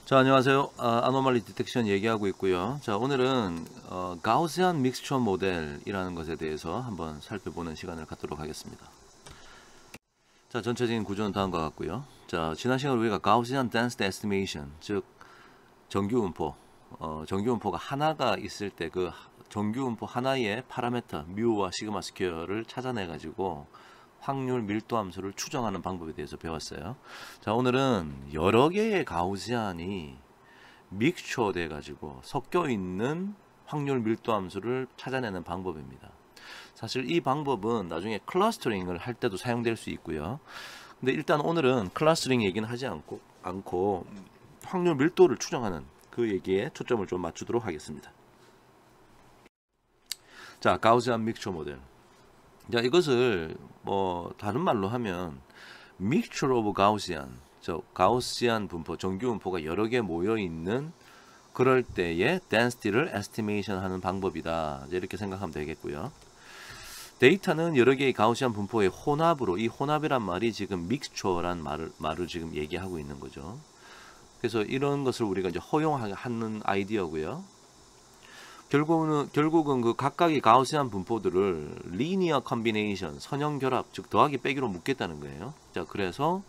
자, 안녕하세요. 아노말리 디텍션 얘기하고 있고요. 자, 오늘은 가우시안 믹스처 모델이라는 것에 대해서 한번 살펴보는 시간을 갖도록 하겠습니다. 자, 전체적인 구조는 다음과 같고요. 자, 지난 시간에 우리가 가우시안 덴시티 에스티메이션, 즉 정규분포, 정규분포가 하나가 있을 때 그 정규분포 하나의 파라메터 뮤와 시그마 스퀘어를 찾아내 가지고 확률 밀도 함수를 추정하는 방법에 대해서 배웠어요. 자, 오늘은 여러 개의 가우시안이 믹스처 돼 가지고 섞여 있는 확률 밀도 함수를 찾아내는 방법입니다. 사실 이 방법은 나중에 클러스터링을 할 때도 사용될 수 있고요. 근데 일단 오늘은 클러스터링 얘기는 하지 않고 확률 밀도를 추정하는 그 얘기에 초점을 좀 맞추도록 하겠습니다. 자, 가우시안 믹스처 모델. 자, 이것을 뭐 다른 말로 하면 mixture of Gaussian, 가우시안 분포, 정규 분포가 여러 개 모여 있는 그럴 때의 density를 estimation 하는 방법이다. 이렇게 생각하면 되겠고요. 데이터는 여러 개의 가우시안 분포의 혼합으로, 이 혼합이란 말이 지금 mixture란 말을 지금 얘기하고 있는 거죠. 그래서 이런 것을 우리가 이제 허용하는 아이디어고요. 결국은 그 각각의 가우시안 분포들을 리니어 컨비네이션, 선형 결합, 즉 더하기 빼기로 묶겠다는 거예요. 자, 그래서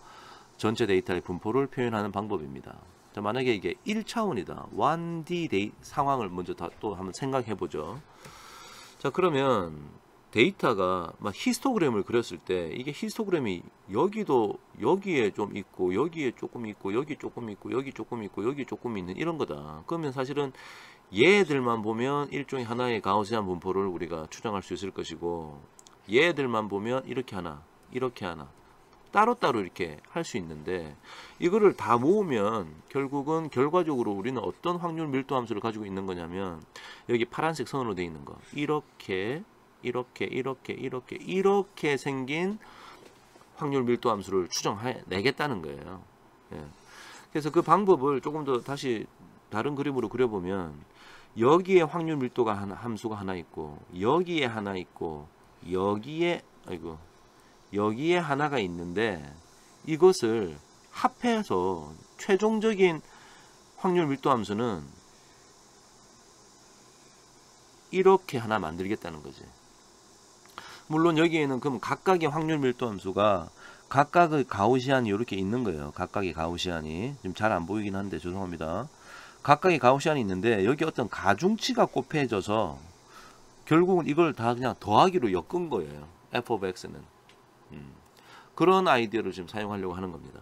전체 데이터의 분포를 표현하는 방법입니다. 자, 만약에 이게 1차원이다. 1D 상황을 먼저 또 한번 생각해 보죠. 자, 그러면 데이터가 막 히스토그램을 그렸을 때 이게 히스토그램이 여기에 좀 있고 여기에 조금 있고 여기 조금 있고 여기 조금 있고 여기 조금 있는 이런 거다. 그러면 사실은 얘들만 보면 일종의 하나의 가우시안 분포를 우리가 추정할 수 있을 것이고, 얘들만 보면 이렇게 하나 따로따로 이렇게 할 수 있는데, 이거를 다 모으면 결국은 결과적으로 우리는 어떤 확률 밀도 함수를 가지고 있는 거냐면, 여기 파란색 선으로 되어 있는 거 이렇게 생긴 확률 밀도 함수를 추정해내겠다는 거예요. 예. 그래서 그 방법을 조금 더 다시 다른 그림으로 그려보면, 여기에 확률 밀도가 함수가 하나 있고, 여기에 하나 있고, 여기에 하나가 있는데, 이것을 합해서 최종적인 확률 밀도 함수는 이렇게 하나 만들겠다는 거지. 물론 여기에는 그럼 각각의 확률 밀도 함수가 각각의 가우시안이 이렇게 있는 거예요. 각각의 가우시안이 지금 잘 안 보이긴 한데 죄송합니다. 각각의 가우시안이 있는데 여기 어떤 가중치가 곱해져서 결국은 이걸 다 그냥 더하기로 엮은 거예요. f of x는. 그런 아이디어를 지금 사용하려고 하는 겁니다.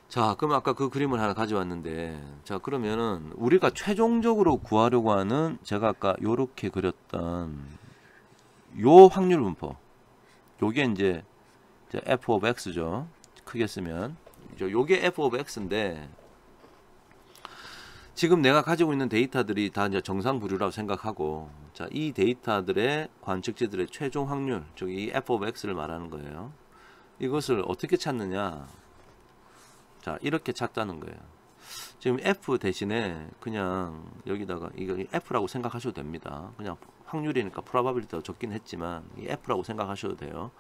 자, 그럼 아까 그 그림을 하나 가져왔는데, 자, 그러면은 우리가 최종적으로 구하려고 하는, 제가 아까 요렇게 그렸던 요 확률 분포, 요게 이제 f of x죠. 크게 쓰면 요게 f of x인데, 지금 내가 가지고 있는 데이터들이 다 이제 정상 부류라고 생각하고, 자, 이 데이터들의 관측지들의 최종 확률, 즉 이 f of x를 말하는 거예요. 이것을 어떻게 찾느냐? 자, 이렇게 찾다는 거예요. 지금 f 대신에 그냥 여기다가 이거 f라고 생각하셔도 됩니다. 그냥 확률이니까 프로바빌리티가 적긴 했지만 이 f라고 생각하셔도 돼요.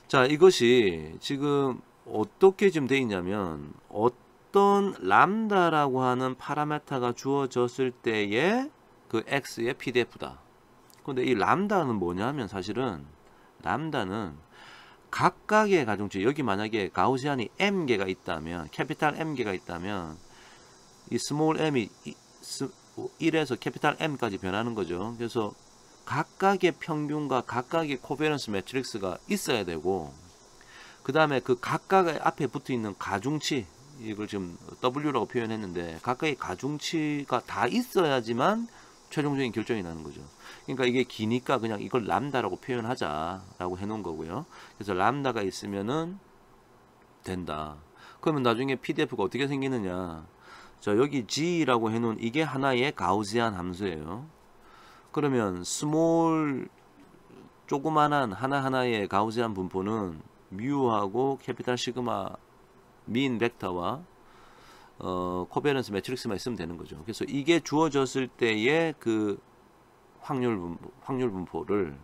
자, 이것이 지금 어떻게 지금 돼 있냐면, 어떤 람다라고 하는 파라메터가 주어졌을 때의 그 x의 pdf다. 근데 이 람다는 뭐냐면, 사실은 람다는 각각의 가중치, 여기 만약에 가우시안이 m개가 있다면, 캐피탈 m개가 있다면, 이 스몰 m이 1에서 캐피탈 m까지 변하는 거죠. 그래서 각각의 평균과 각각의 코베런스 매트릭스가 있어야 되고, 그 다음에 그 각각의 앞에 붙어 있는 가중치, 이걸 지금 W라고 표현했는데, 각각의 가중치가 다 있어야지만 최종적인 결정이 나는 거죠. 그러니까 이게 기니까 그냥 이걸 람다라고 표현하자라고 해놓은 거고요. 그래서 람다가 있으면은 된다. 그러면 나중에 PDF가 어떻게 생기느냐? 자, 여기 G라고 해놓은 이게 하나의 가우시안 함수예요. 그러면 스몰 조그만한 하나하나의 가우시안 분포는 뮤하고 캐피탈 시그마 민 벡터와 코베런스 매트릭스만 있으면 되는 거죠. 그래서 이게 주어졌을 때의 그 확률 분포를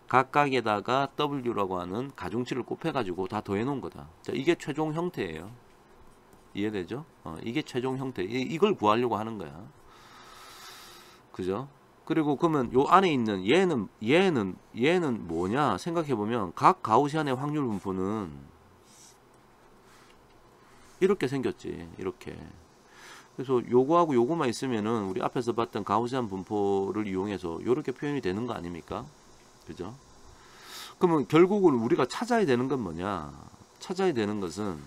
각각에다가 W라고 하는 가중치를 곱해가지고 다 더해 놓은 거다. 자, 이게 최종 형태예요. 이해되죠? 이게 최종 형태. 이걸 구하려고 하는 거야. 그죠? 그리고 그러면 요 안에 있는 얘는 뭐냐 생각해 보면 각 가우시안의 확률 분포는 이렇게 생겼지. 이렇게. 그래서 요거하고 요거만 있으면은 우리 앞에서 봤던 가우시안 분포를 이용해서 요렇게 표현이 되는 거 아닙니까? 그죠? 그러면 결국은 우리가 찾아야 되는 건 뭐냐? 찾아야 되는 것은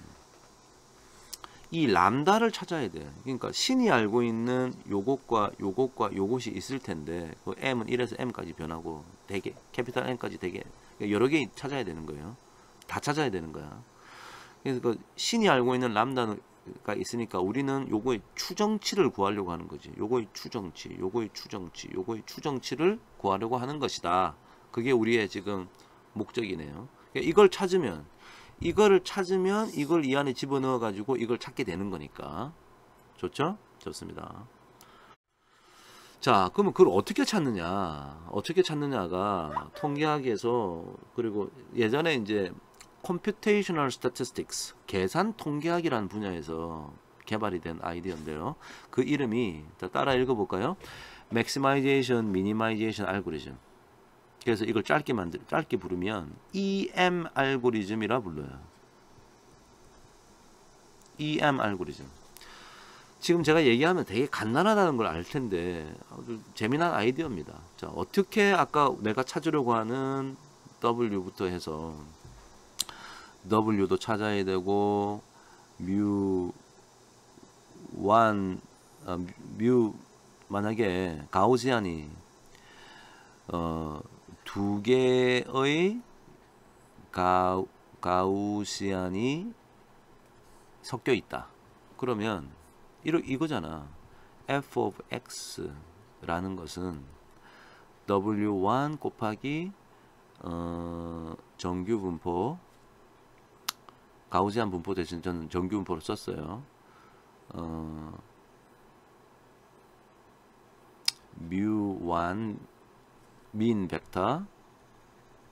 이 람다를 찾아야 돼. 그러니까 신이 알고 있는 요것과 요것과 요것이 있을 텐데 그 m은 1에서 m까지 변하고 되게 캐피탈 M까지 되게 여러 개 찾아야 되는 거예요. 다 찾아야 되는 거야. 그래서 그 신이 알고 있는 람다가 있으니까 우리는 요거의 추정치를 구하려고 하는 거지. 요거의 추정치, 요거의 추정치, 요거의 추정치를 구하려고 하는 것이다. 그게 우리의 지금 목적이네요. 이걸 찾으면 이걸 이 안에 집어넣어 가지고 이걸 찾게 되는 거니까. 좋죠? 좋습니다. 자, 그러면 그걸 어떻게 찾느냐? 어떻게 찾느냐가 통계학에서, 그리고 예전에 이제 Computational Statistics, 계산 통계학이라는 분야에서 개발이 된 아이디어인데요. 그 이름이 따라 읽어볼까요? Maximization, Minimization 알고리즘. 그래서 이걸 짧게 부르면 EM 알고리즘이라 불러요. EM 알고리즘. 지금 제가 얘기하면 되게 간단하다는 걸 알 텐데 아주 재미난 아이디어입니다. 자, 어떻게 아까 내가 찾으려고 하는 W부터 해서 W도 찾아야 되고 뮤 만약에 가우시안이 두 개의 가우시안이 섞여 있다. 그러면 이거잖아. f of x라는 것은 w1 곱하기 정규 분포, 가우시안 분포 대신 저는 정규 분포를 썼어요. 뮤1 민 벡터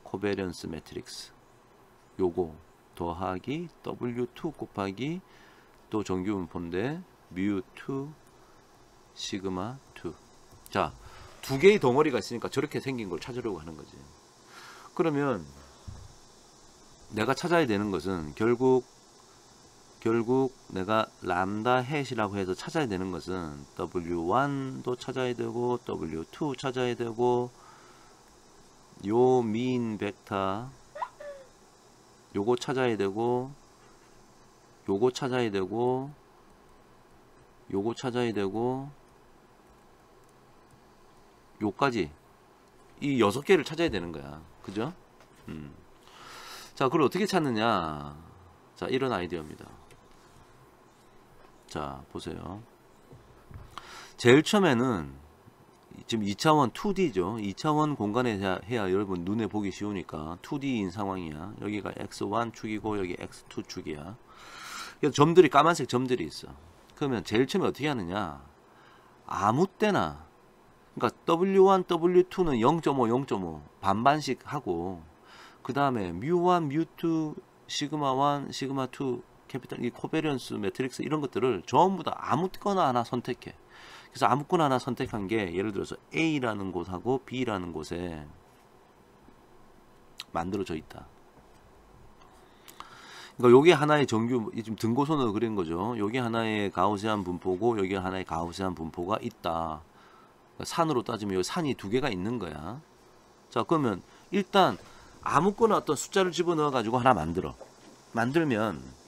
코베런스 매트릭스 요거 더하기 w2 곱하기 또 정규 분포인데 뮤2 시그마 2. 자, 두 개의 덩어리가 있으니까 저렇게 생긴 걸 찾으려고 하는 거지. 그러면 내가 찾아야 되는 것은 결국 내가 람다 햇이라고 해서 찾아야 되는 것은 w1도 찾아야 되고 w2 찾아야 되고 요 민 벡터 요거 찾아야 되고 요거 찾아야 되고 요거 찾아야 되고 요까지 이 6개를 찾아야 되는 거야. 그죠? 자, 그걸 어떻게 찾느냐? 자, 이런 아이디어입니다. 자, 보세요. 제일 처음에는 지금 2차원 2D죠. 2차원 공간에 해야 여러분 눈에 보기 쉬우니까 2D인 상황이야. 여기가 X1 축이고 여기 X2 축이야. 그래서 점들이 까만색 점들이 있어. 그러면 제일 처음에 어떻게 하느냐? 아무 때나 그러니까 W1, W2는 0.5, 0.5 반반씩 하고 그 다음에 뮤1, 뮤2, 시그마1, 시그마2 캐피탈 이 코베런스 매트릭스 이런 것들을 전부 다 아무거나 하나 선택해. 그래서 아무거나 하나 선택한 게 예를 들어서 A라는 곳하고 B라는 곳에 만들어져 있다. 그러니까 요게 하나의 정규, 지금 등고선으로 그린 거죠. 요게 하나의 가우시안 분포고 요게 하나의 가우시안 분포가 있다. 그러니까 산으로 따지면 요 산이 두 개가 있는 거야. 자, 그러면 일단 아무거나 어떤 숫자를 집어넣어 가지고 하나 만들면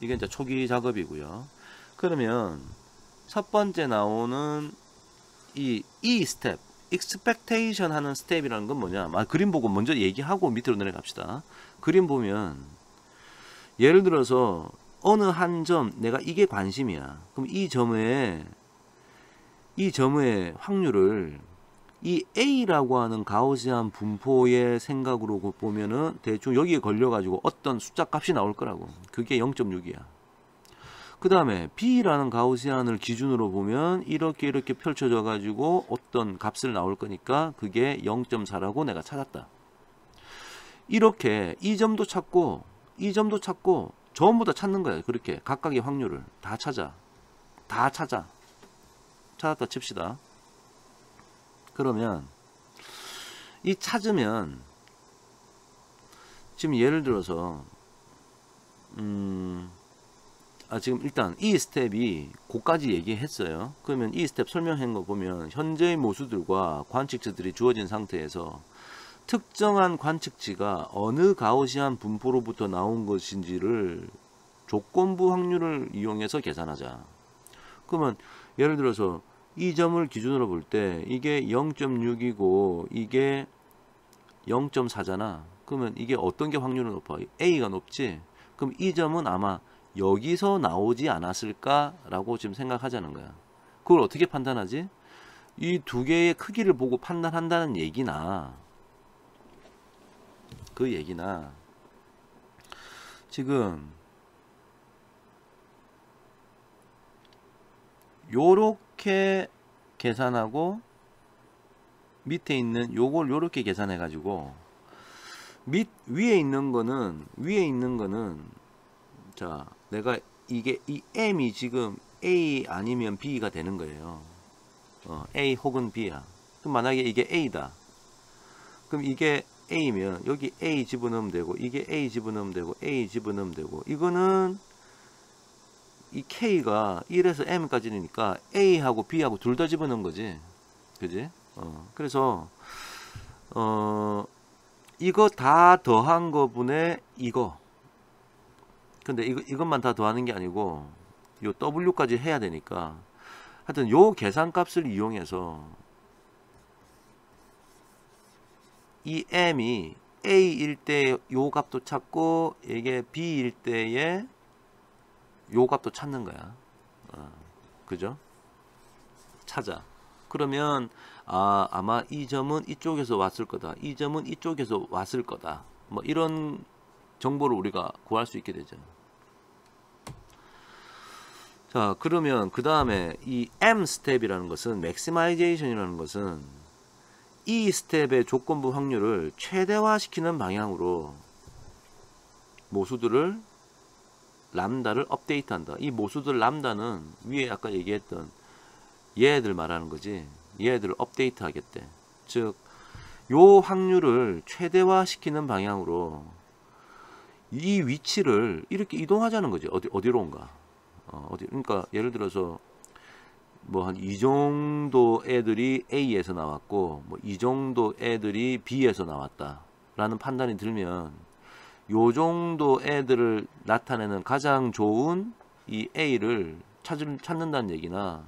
이게 이제 초기 작업이고요. 그러면 첫 번째 나오는 이 스텝, expectation 하는 스텝이라는 건 뭐냐? 그림 보고 먼저 얘기하고 밑으로 내려갑시다. 그림 보면 예를 들어서 어느 한 점 내가 이게 관심이야. 그럼 이 점의 확률을 이 A라고 하는 가우시안 분포의 생각으로 보면은 대충 여기에 걸려가지고 어떤 숫자 값이 나올 거라고. 그게 0.6이야. 그 다음에 B라는 가우시안을 기준으로 보면 이렇게 펼쳐져 가지고 어떤 값을 나올 거니까 그게 0.4라고 내가 찾았다. 이렇게 이 점도 찾고 전부 다 찾는 거야. 그렇게 각각의 확률을 다 찾아. 찾았다 칩시다. 그러면 이 찾으면 지금 예를 들어서 지금 일단 이 스텝이 고까지 얘기했어요. 그러면 이 스텝 설명한 거 보면 현재의 모수들과 관측치들이 주어진 상태에서 특정한 관측치가 어느 가우시안 분포로부터 나온 것인지를 조건부 확률을 이용해서 계산하자. 그러면 예를 들어서 이 점을 기준으로 볼 때 이게 0.6이고 이게 0.4잖아. 그러면 이게 어떤 게 확률은 높아? A가 높지? 그럼 이 점은 아마 여기서 나오지 않았을까라고 지금 생각하자는 거야. 그걸 어떻게 판단하지? 이 두 개의 크기를 보고 판단한다는 얘기나 그 얘기나 지금 요렇게 계산하고 밑에 있는 요걸 요렇게 계산해 가지고 위에 있는 거는 자 내가 이게 이 M이 지금 A 아니면 B가 되는 거예요. A 혹은 B야. 그럼 만약에 이게 A다. 그럼 이게 A면 여기 A 집어넣으면 되고 이게 A 집어넣으면 되고 A 집어넣으면 되고 이거는 이 K가 1에서 M까지니까 A하고 B하고 둘 다 집어넣은 거지. 그지? 그래서 이거 다 더한 거분의 이거. 근데 이것만 다 더하는 게 아니고 요 W까지 해야 되니까 하여튼 요 계산값을 이용해서 이 M이 A일 때 요 값도 찾고 이게 B일 때의 요 값도 찾는 거야. 그죠? 찾아. 그러면 아마 이 점은 이쪽에서 왔을 거다. 이 점은 이쪽에서 왔을 거다. 뭐 이런 정보를 우리가 구할 수 있게 되죠. 자, 그러면 그 다음에 이 M 스텝이라는 것은 맥시마이제이션이라는 것은 이 스텝의 조건부 확률을 최대화시키는 방향으로 모수들을 람다를 업데이트한다. 이 모수들 람다는 위에 아까 얘기했던 얘들 말하는 거지. 얘들을 업데이트 하겠대. 즉, 요 확률을 최대화시키는 방향으로 이 위치를 이렇게 이동하자는 거지. 어디로 온가? 그러니까 예를 들어서 뭐 한 이 정도 애들이 A에서 나왔고 뭐 이 정도 애들이 B에서 나왔다라는 판단이 들면 요 정도 애들을 나타내는 가장 좋은 이 A를 찾는다는 얘기나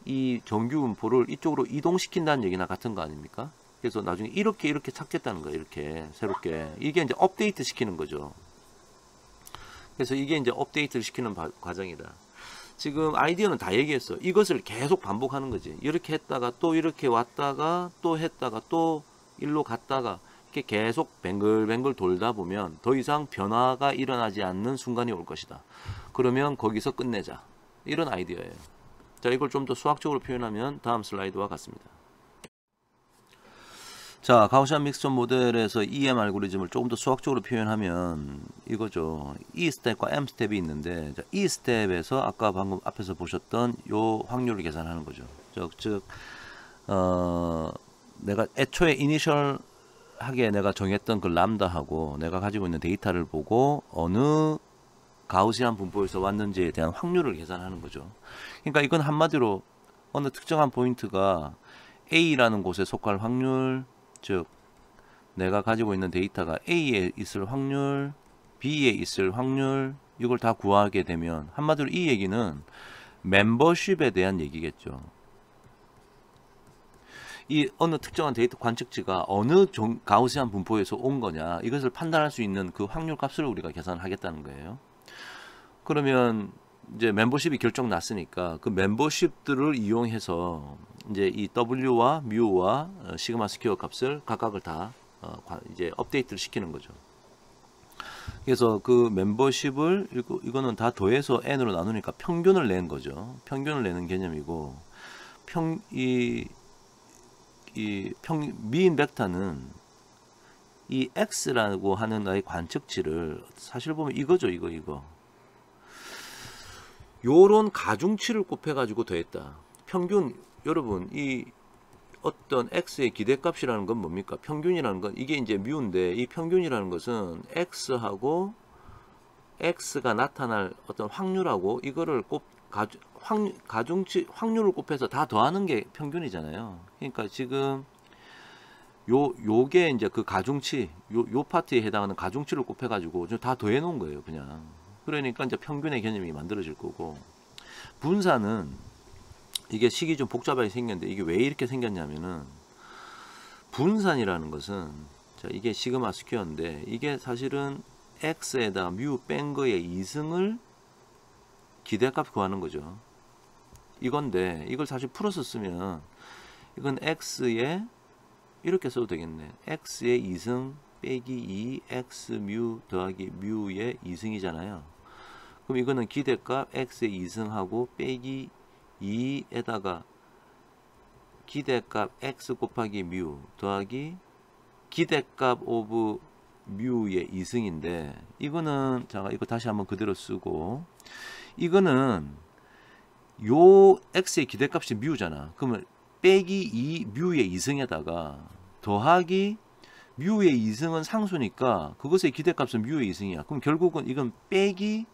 이 정규 분포를 이쪽으로 이동시킨다는 얘기나 같은 거 아닙니까? 그래서 나중에 이렇게 찾겠다는 거예요. 이렇게 새롭게 이게 이제 업데이트 시키는 거죠. 그래서 이게 이제 업데이트를 시키는 과정이다. 지금 아이디어는 다 얘기했어. 이것을 계속 반복하는 거지. 이렇게 했다가 또 이렇게 왔다가 또 했다가 또 일로 갔다가 이렇게 계속 뱅글뱅글 돌다 보면 더 이상 변화가 일어나지 않는 순간이 올 것이다. 그러면 거기서 끝내자. 이런 아이디어예요. 자, 이걸 좀 더 수학적으로 표현하면 다음 슬라이드와 같습니다. 자, 가우시안 믹스처 모델에서 EM 알고리즘을 조금 더 수학적으로 표현하면 이거죠. E 스텝과 M 스텝이 있는데 E 스텝에서 아까 방금 앞에서 보셨던 요 확률을 계산하는 거죠. 즉 내가 애초에 이니셜하게 내가 정했던 그 람다하고 내가 가지고 있는 데이터를 보고 어느 가우시안 분포에서 왔는지에 대한 확률을 계산하는 거죠. 그러니까 이건 한마디로 어느 특정한 포인트가 A라는 곳에 속할 확률, 즉 내가 가지고 있는 데이터가 A에 있을 확률, B에 있을 확률, 이걸 다 구하게 되면 한마디로 이 얘기는 멤버십에 대한 얘기겠죠. 이 어느 특정한 데이터 관측치가 어느 가우시안 분포에서 온 거냐, 이것을 판단할 수 있는 그 확률 값을 우리가 계산하겠다는 거예요. 그러면 이제 멤버십이 결정 났으니까 그 멤버십들을 이용해서 이제 이 W와 뮤와 시그마 스퀘어 값을 각각을 다 이제 업데이트를 시키는 거죠. 그래서 그 멤버십을 이거는 다 더해서 n으로 나누니까 평균을 낸 거죠. 평균을 내는 개념이고 미인 벡터는 이 x라고 하는 나의 관측치를 사실 보면 이거죠. 이거. 요런 가중치를 곱해가지고 더했다. 평균, 여러분, 이 어떤 x의 기대값이라는 건 뭡니까? 평균이라는 건 이게 이제 뮤인데, 이 평균이라는 것은 x하고 x가 나타날 어떤 확률하고 이거를 가중치 확률을 곱해서 다 더하는 게 평균이잖아요. 그러니까 지금 요게 이제 그 가중치, 요 파트에 해당하는 가중치를 곱해가지고 다 더해 놓은 거예요, 그냥. 그러니까 이제 평균의 개념이 만들어질 거고, 분산은 이게 식이 좀 복잡하게 생겼는데, 이게 왜 이렇게 생겼냐면은, 분산이라는 것은, 자, 이게 시그마 스퀘어인데, 이게 사실은 x에다 뮤 뺀 거의 이승을 기대값 구하는 거죠. 이건데, 이걸 사실 풀어서 쓰면, 이건 x에 이렇게 써도 되겠네. x의 이승 빼기 2 x 뮤 더하기 뮤의 이승이잖아요. 그럼 이거는 기대값 x의 이승하고 빼기 2에다가 기대값 x 곱하기 뮤 더하기 기대값 오브 뮤의 이승인데, 이거는 제가 이거 다시 한번 그대로 쓰고, 이거는 요 x의 기대값이 뮤잖아. 그러면 빼기 2 뮤의 이승에다가 더하기 뮤의 이승은 상수니까 그것의 기대값은 뮤의 이승이야. 그럼 결국은 이건 빼기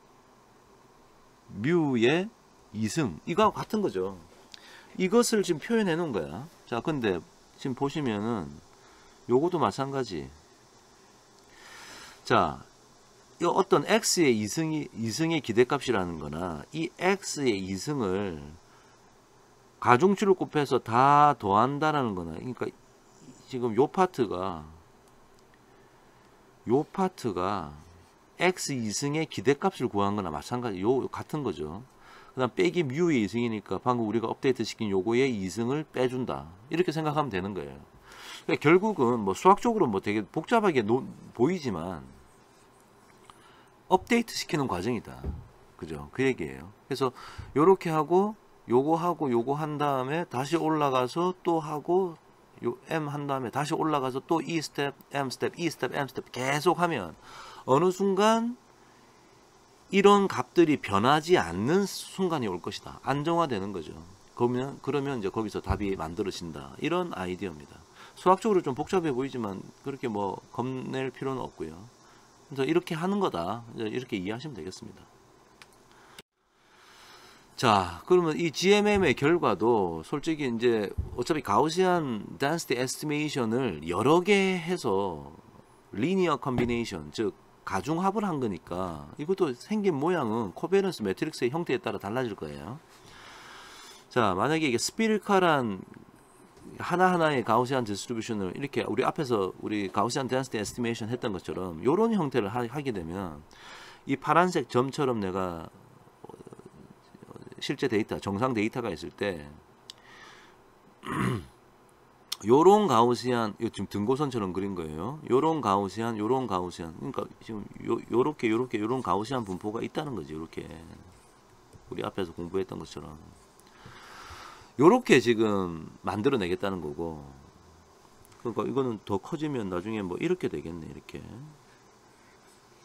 뮤의 이승, 이거하고 같은 거죠. 이것을 지금 표현해 놓은 거야. 자, 근데 지금 보시면은 요것도 마찬가지. 자, 이 어떤 x의 이승의 기대값이라는 거나 이 x의 이승을 가중치를 곱해서 다 더한다라는 거나, 그러니까 지금 요 파트가 x 이승의 기대값을 구한 거나 마찬가지, 요 같은 거죠. 그 다음 빼기 뮤의 이승이니까 방금 우리가 업데이트 시킨 요거의 이승을 빼준다, 이렇게 생각하면 되는 거예요. 그러니까 결국은 뭐 수학적으로 뭐 되게 복잡하게 보이지만 업데이트 시키는 과정이다, 그죠? 그 얘기예요. 그래서 요렇게 하고 요거 한 다음에 다시 올라가서 또 하고, 요 M 한 다음에 다시 올라가서 또 E 스텝, M 스텝, E 스텝, M 스텝 계속 하면 어느 순간 이런 값들이 변하지 않는 순간이 올 것이다. 안정화되는 거죠. 그러면 이제 거기서 답이 만들어진다. 이런 아이디어입니다. 수학적으로 좀 복잡해 보이지만 그렇게 뭐 겁낼 필요는 없고요. 그래서 이렇게 하는 거다, 이렇게 이해하시면 되겠습니다. 자, 그러면 이 GMM의 결과도 솔직히 이제 어차피 가우시안 density estimation을 여러 개 해서 리니어 컨비네이션, 즉 가중합을 한 거니까 이것도 생긴 모양은 코베런스 매트릭스의 형태에 따라 달라질 거예요. 자, 만약에 이게 스피리컬한 하나하나의 가우시안 디스트리뷰션을 이렇게 우리 앞에서 우리 가우시안 density estimation 했던 것처럼 이런 형태를 하게 되면 이 파란색 점처럼 내가 실제 데이터, 정상 데이터가 있을 때 요런 가우시안, 지금 등고선처럼 그린 거예요. 요런 가우시안, 그러니까 지금 요렇게 요런 가우시안 분포가 있다는 거지. 요렇게 우리 앞에서 공부했던 것처럼 요렇게 지금 만들어내겠다는 거고, 그러니까 이거는 더 커지면 나중에 뭐 이렇게 되겠네. 이렇게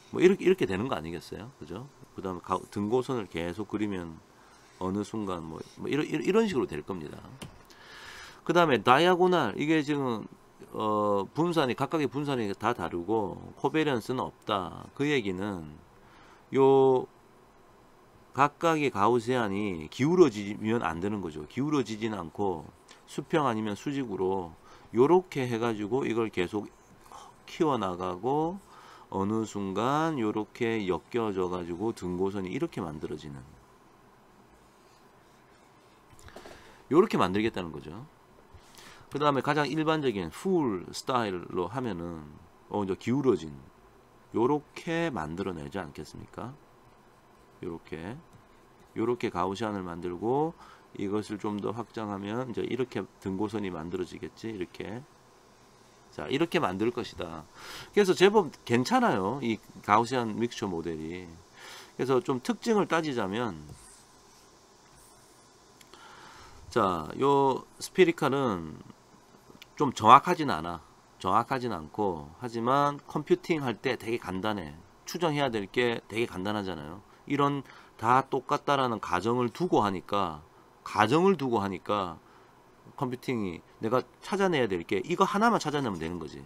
뭐 이렇게 되는 거 아니겠어요? 그죠? 그 다음에 등고선을 계속 그리면 어느 순간 뭐 이런 식으로 될 겁니다. 그 다음에 다이아고날, 이게 지금 분산이, 각각의 분산이 다 다르고 코베리언스는 없다. 그 얘기는 요 각각의 가우시안이 기울어지면 안 되는 거죠. 기울어지진 않고 수평 아니면 수직으로 요렇게 해가지고 이걸 계속 키워나가고 어느 순간 요렇게 엮여져 가지고 등고선이 이렇게 만들어지는, 요렇게 만들겠다는 거죠. 그 다음에 가장 일반적인 풀 스타일로 하면은 이제 기울어진 요렇게 만들어내지 않겠습니까? 요렇게 가우시안을 만들고 이것을 좀 더 확장하면 이제 이렇게 등고선이 만들어지겠지. 이렇게. 자, 이렇게 만들 것이다. 그래서 제법 괜찮아요, 이 가우시안 믹스처 모델이. 그래서 좀 특징을 따지자면, 자, 요 스피리칼은 좀 정확하진 않아. 정확하진 않고, 하지만 컴퓨팅 할 때 되게 간단해. 추정해야 될 게 되게 간단하잖아요. 이런 다 똑같다라는 가정을 두고 하니까 컴퓨팅이 내가 찾아내야 될 게 이거 하나만 찾아내면 되는 거지.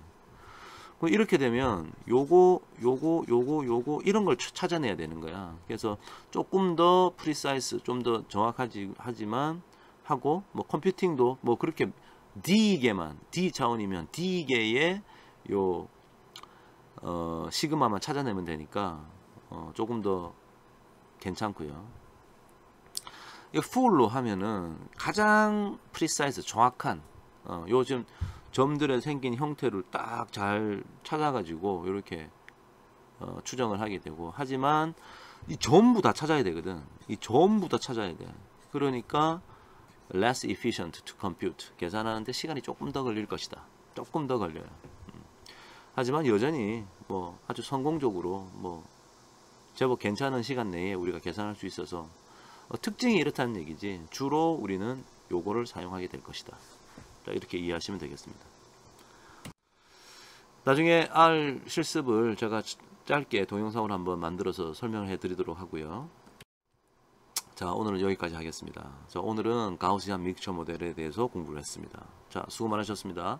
이렇게 되면 요거 이런 걸 찾아내야 되는 거야. 그래서 조금 더 프리사이스, 좀 더 정확하지 하지만 하고, 뭐 컴퓨팅도 뭐 그렇게 D개만, D 차원이면 D개의 요 시그마만 찾아내면 되니까 조금 더 괜찮고요. 이 풀로 하면은 가장 프리사이즈, 정확한 요즘 점들에 생긴 형태를 딱 잘 찾아가지고 이렇게 추정을 하게 되고, 하지만 이 전부 다 찾아야 되거든. 이 전부 다 찾아야 돼. 그러니까 less efficient to compute, 계산하는데 시간이 조금 더 걸릴 것이다. 조금 더 걸려요. 하지만 여전히 뭐 아주 성공적으로 뭐 제법 괜찮은 시간 내에 우리가 계산할 수 있어서 특징이 이렇다는 얘기지, 주로 우리는 요거를 사용하게 될 것이다. 자, 이렇게 이해하시면 되겠습니다. 나중에 R 실습을 제가 짧게 동영상으로 한번 만들어서 설명을 해 드리도록 하고요. 자, 오늘은 여기까지 하겠습니다. 자, 오늘은 가우시안 믹처 모델에 대해서 공부를 했습니다. 자, 수고 많으셨습니다.